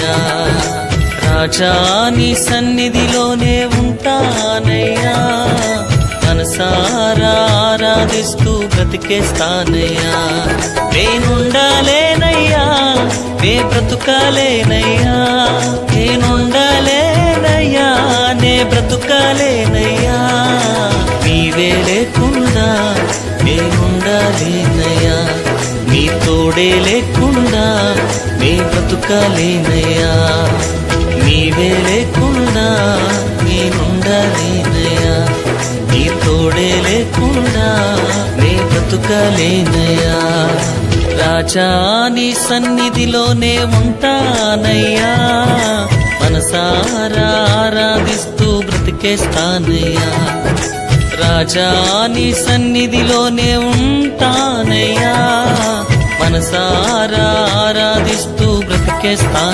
ఉంటానయ్యా. రాజా నీ సన్నిధిలోనే ఉంటానయ్యా, మనసారా ఆరాధిస్తూ బ్రతికేస్తానయ్యా. నేనుండాలేనయ్యా, నే బ్రతుకాలేనయ్యా, నేనుండాలేనయ్యా, నే బ్రతుకాలేనయ్యా. నీవే లేకుండా నేనుండాలేనయ్యా, నీ తోడే లేకుండా నే బ్రతుకాలేనయ్యా. నీవే లేకుండా నేనుండాలేనయ్యా, నీ తోడే లేకుండా నే బ్రతుకాలేనయ్యా. రాజా నీ సన్నిధిలోనే ఉంటానయ్యా, మనసారా ఆరాధిస్తూ బ్రతికేస్తానయ్యా. రాజా నీ సన్నిధిలోనే ఉంటానయ్యా, మనసారా ఆరాధిస్తూ బ్రతికేస్తాను.